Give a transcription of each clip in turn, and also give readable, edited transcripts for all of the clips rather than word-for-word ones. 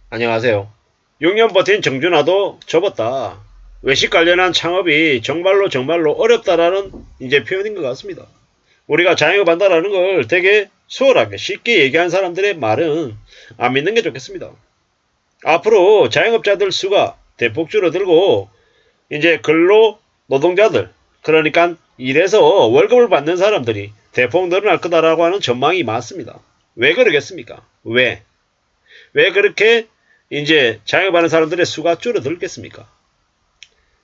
안녕하세요. 6년 버틴 정준하도 접었다. 외식 관련한 창업이 정말로 어렵다라는 이제 표현인 것 같습니다. 우리가 자영업한다라는 걸 되게 수월하게 쉽게 얘기한 사람들의 말은 안 믿는 게 좋겠습니다. 앞으로 자영업자들 수가 대폭 줄어들고 이제 근로 노동자들, 그러니까 일해서 월급을 받는 사람들이 대폭 늘어날 거다라고 하는 전망이 많습니다. 왜 그러겠습니까? 왜 그렇게 이제 자영업하는 사람들의 수가 줄어들겠습니까?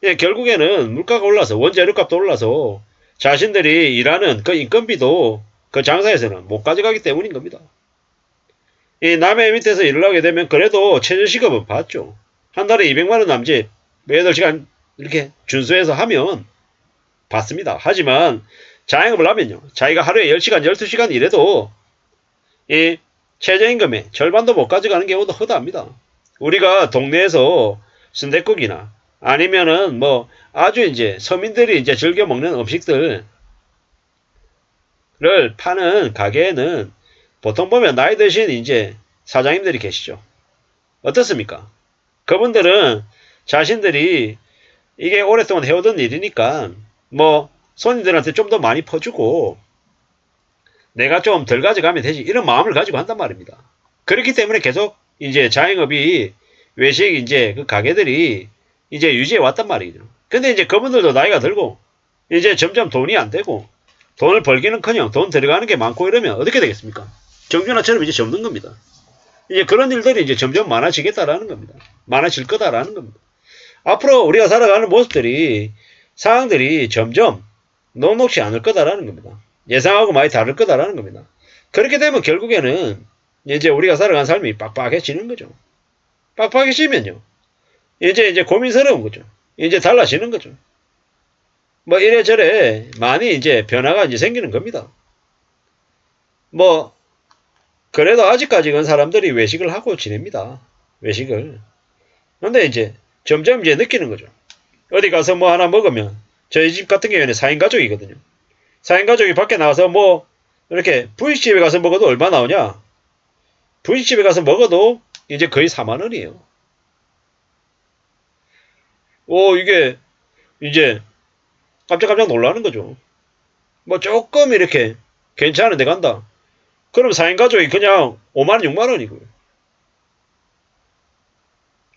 예, 결국에는 물가가 올라서 원재료값도 올라서 자신들이 일하는 그 인건비도 그 장사에서는 못 가져가기 때문인 겁니다. 이 남의 밑에서 일을 하게 되면 그래도 최저시급은 받죠. 한 달에 200만원 남짓 8시간 이렇게 준수해서 하면 받습니다. 하지만 자영업을 하면요, 자기가 하루에 10시간 12시간 일해도 이 최저임금의 절반도 못 가져가는 경우도 허다합니다. 우리가 동네에서 순댓국이나 아니면은 뭐 아주 이제 서민들이 이제 즐겨 먹는 음식들을 파는 가게에는 보통 보면 나이 드신 이제 사장님들이 계시죠. 어떻습니까? 그분들은 자신들이 이게 오랫동안 해오던 일이니까 뭐 손님들한테 좀 더 많이 퍼주고 내가 좀 덜 가져가면 되지, 이런 마음을 가지고 한단 말입니다. 그렇기 때문에 계속 이제 자영업이 외식 이제 그 가게들이 이제 유지해 왔단 말이죠. 근데 이제 그분들도 나이가 들고 이제 점점 돈이 안 되고 돈을 벌기는커녕 돈 들어가는 게 많고 이러면 어떻게 되겠습니까? 정준하처럼 이제 접는 겁니다. 이제 그런 일들이 이제 점점 많아지겠다라는 겁니다. 많아질 거다라는 겁니다. 앞으로 우리가 살아가는 모습들이 상황들이 점점 녹록지 않을 거다라는 겁니다. 예상하고 많이 다를 거다라는 겁니다. 그렇게 되면 결국에는 이제 우리가 살아가는 삶이 빡빡해지는 거죠. 빡빡해지면요, 이제 고민스러운 거죠. 이제 달라지는 거죠. 뭐 이래저래 많이 이제 변화가 이제 생기는 겁니다. 뭐 그래도 아직까지는 사람들이 외식을 하고 지냅니다. 외식을. 근데 이제 점점 이제 느끼는 거죠. 어디 가서 뭐 하나 먹으면 저희 집 같은 경우에는 4인 가족이거든요. 4인 가족이 밖에 나가서 뭐 이렇게 부위집에 가서 먹어도 얼마 나오냐? 부위집에 가서 먹어도 이제 거의 4만 원이에요. 오, 이게 이제 깜짝깜짝 놀라는 거죠. 뭐 조금 이렇게 괜찮은 데 간다. 그럼 4인 가족이 그냥 5만 원, 6만 원이고요.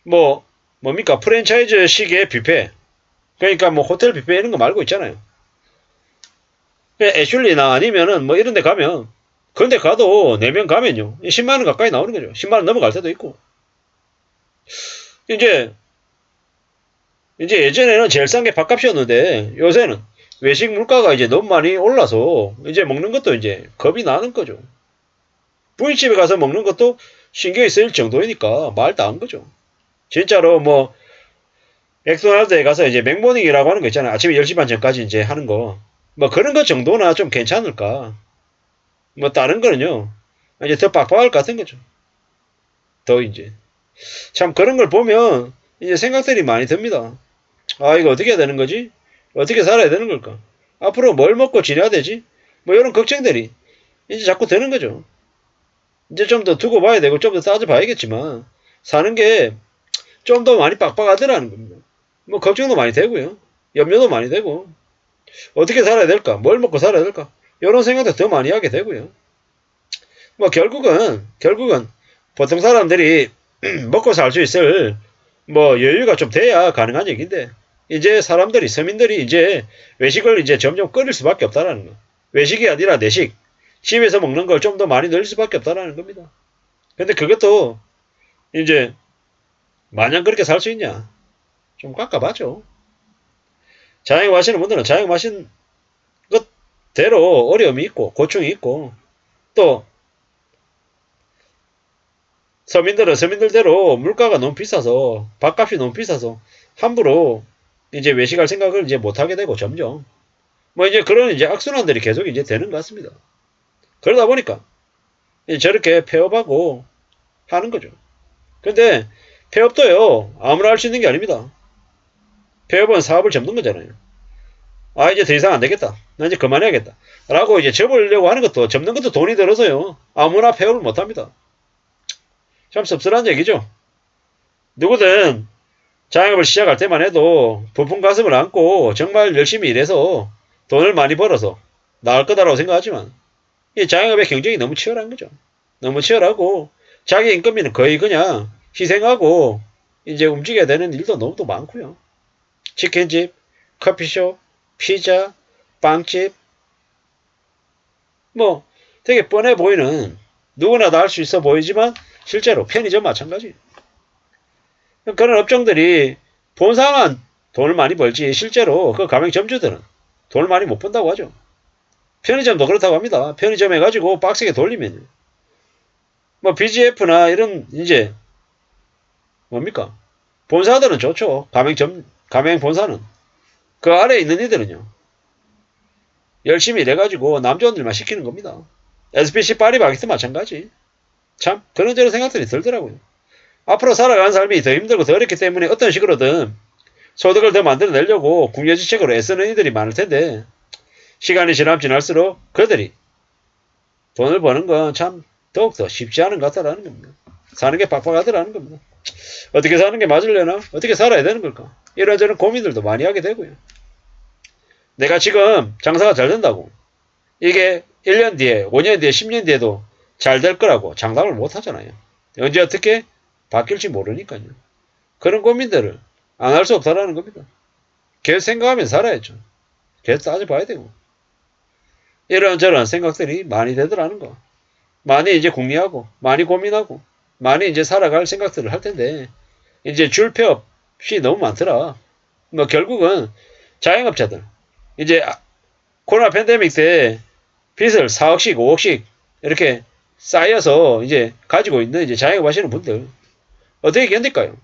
뭐 뭡니까? 프랜차이즈 식의 뷔페. 그러니까 뭐 호텔 뷔페 이런 거 말고 있잖아요. 애슐리나 아니면은 뭐 이런 데 가면, 그런데 가도 4명 가면요, 10만 원 가까이 나오는 거죠. 10만 원 넘어갈 때도 있고. 이제 예전에는 제일 싼 게 밥값이었는데 요새는 외식 물가가 이제 너무 많이 올라서 이제 먹는 것도 이제 겁이 나는 거죠. 부인집에 가서 먹는 것도 신경이 쓰일 정도이니까 말 다 한 거죠. 진짜로 뭐 맥도날드에 가서 이제 맥모닝이라고 하는 거 있잖아요. 아침에 10시 반 전까지 이제 하는 거. 뭐 그런 거 정도나 좀 괜찮을까. 뭐 다른 거는요, 이제 더 빡빡할 것 같은 거죠. 더 이제. 참 그런 걸 보면 이제 생각들이 많이 듭니다. 아, 이거 어떻게 해야 되는 거지? 어떻게 살아야 되는 걸까? 앞으로 뭘 먹고 지내야 되지? 뭐 이런 걱정들이 이제 자꾸 드는 거죠. 이제 좀 더 두고 봐야 되고 좀 더 따져봐야겠지만 사는 게 좀 더 많이 빡빡하더라는 겁니다. 뭐 걱정도 많이 되고요. 염려도 많이 되고 어떻게 살아야 될까? 뭘 먹고 살아야 될까? 이런 생각도 더 많이 하게 되고요. 뭐 결국은 보통 사람들이 먹고 살 수 있을 뭐 여유가 좀 돼야 가능한 얘기인데 이제 사람들이 서민들이 이제 외식을 이제 점점 끊을 수밖에 없다라는 거. 외식이 아니라 내식. 집에서 먹는 걸 좀 더 많이 늘릴 수밖에 없다라는 겁니다. 근데 그것도 이제 마냥 그렇게 살 수 있냐? 좀 깎아봐죠. 자영업 하시는 분들은 자영업 하신 것대로 어려움이 있고 고충이 있고 또 서민들은 서민들대로 물가가 너무 비싸서 밥값이 너무 비싸서 함부로 이제 외식할 생각을 이제 못하게 되고 점점 뭐 이제 그런 이제 악순환들이 계속 이제 되는 것 같습니다. 그러다 보니까 저렇게 폐업하고 하는 거죠. 근데 폐업도요, 아무나 할 수 있는 게 아닙니다. 폐업은 사업을 접는 거잖아요. 아, 이제 더 이상 안 되겠다. 나 이제 그만해야겠다. 라고 이제 접으려고 하는 것도, 접는 것도 돈이 들어서요, 아무나 폐업을 못 합니다. 참 씁쓸한 얘기죠. 누구든 자영업을 시작할 때만 해도 부푼 가슴을 안고 정말 열심히 일해서 돈을 많이 벌어서 나을 거다라고 생각하지만 이 자영업의 경쟁이 너무 치열한 거죠. 너무 치열하고 자기 인건비는 거의 그냥 희생하고 이제 움직여야 되는 일도 너무 또 많고요. 치킨집, 커피숍, 피자, 빵집 뭐 되게 뻔해 보이는 누구나 다 할 수 있어 보이지만 실제로 편의점 마찬가지. 그런 업종들이 본상은 돈을 많이 벌지 실제로 그 가맹점주들은 돈을 많이 못 번다고 하죠. 편의점도 그렇다고 합니다. 편의점 해가지고 빡세게 돌리면 뭐 BGF나 이런 이제 뭡니까? 본사들은 좋죠. 가맹 본사는 그 아래에 있는 이들은요. 열심히 일해가지고 남 좋은 일만 시키는 겁니다. SPC 파리바게트 마찬가지. 참 그런저런 생각들이 들더라고요. 앞으로 살아가는 삶이 더 힘들고 더 어렵기 때문에 어떤 식으로든 소득을 더 만들어내려고 궁여지책으로 애쓰는 이들이 많을 텐데 시간이 지날수록 그들이 돈을 버는 건 참 더욱더 쉽지 않은 것 같다라는 겁니다. 사는 게 빡빡하더라는 겁니다. 어떻게 사는 게 맞으려나? 어떻게 살아야 되는 걸까? 이런저런 고민들도 많이 하게 되고요. 내가 지금 장사가 잘 된다고 이게 1년 뒤에 5년 뒤에 10년 뒤에도 잘 될 거라고 장담을 못 하잖아요. 언제 어떻게 바뀔지 모르니까요. 그런 고민들을 안 할 수 없다라는 겁니다. 계속 생각하면서 살아야죠. 계속 따져봐야 되고 이런저런 생각들이 많이 되더라는 거. 많이 이제 궁리하고 많이 고민하고 많이 이제 살아갈 생각들을 할 텐데 이제 줄 폐업이 너무 많더라. 뭐 결국은 자영업자들 이제 코로나 팬데믹 때 빚을 4억씩 5억씩 이렇게 쌓여서 이제 가지고 있는 이제 자영업 하시는 분들 어떻게 견딜까요?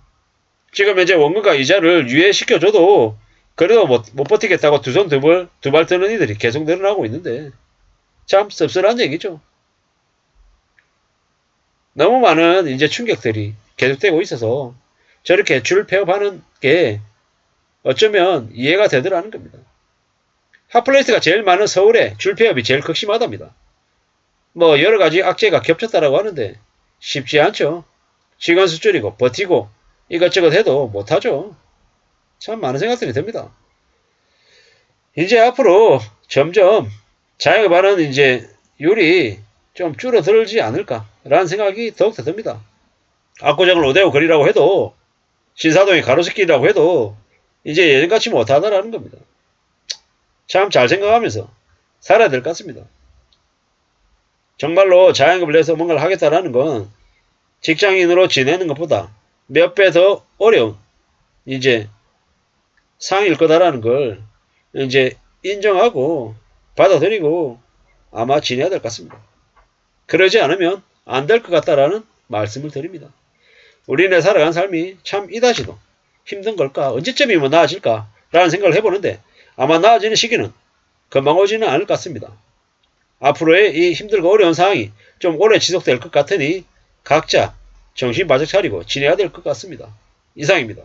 지금 이제 원금과 이자를 유예시켜줘도 그래도 못 버티겠다고 두 손 두 발 뜨는 이들이 계속 늘어나고 있는데 참 씁쓸한 얘기죠. 너무 많은 이제 충격들이 계속되고 있어서 저렇게 줄 폐업하는 게 어쩌면 이해가 되더라는 겁니다. 핫플레이스가 제일 많은 서울에 줄 폐업이 제일 극심하답니다. 뭐 여러 가지 악재가 겹쳤다라고 하는데 쉽지 않죠. 시간 수줄이고 버티고 이것저것 해도 못하죠. 참 많은 생각들이 듭니다. 이제 앞으로 점점 자영업하는 이제 율이 좀 줄어들지 않을까라는 생각이 더욱더 듭니다. 압구정을 오대오 거리라고 해도 신사동이 가로수길이라고 해도 이제 예전같이 못하다라는 겁니다. 참 잘 생각하면서 살아야 될 것 같습니다. 정말로 자영업을 해서 뭔가를 하겠다라는 건 직장인으로 지내는 것보다 몇 배 더 어려운 이제 상일 거다라는 걸 이제 인정하고 받아들이고 아마 지내야 될 것 같습니다. 그러지 않으면 안 될 것 같다라는 말씀을 드립니다. 우리네 살아간 삶이 참 이다지도 힘든 걸까? 언제쯤이면 나아질까? 라는 생각을 해보는데 아마 나아지는 시기는 금방 오지는 않을 것 같습니다. 앞으로의 이 힘들고 어려운 상황이 좀 오래 지속될 것 같으니 각자 정신 바짝 차리고 지내야 될 것 같습니다. 이상입니다.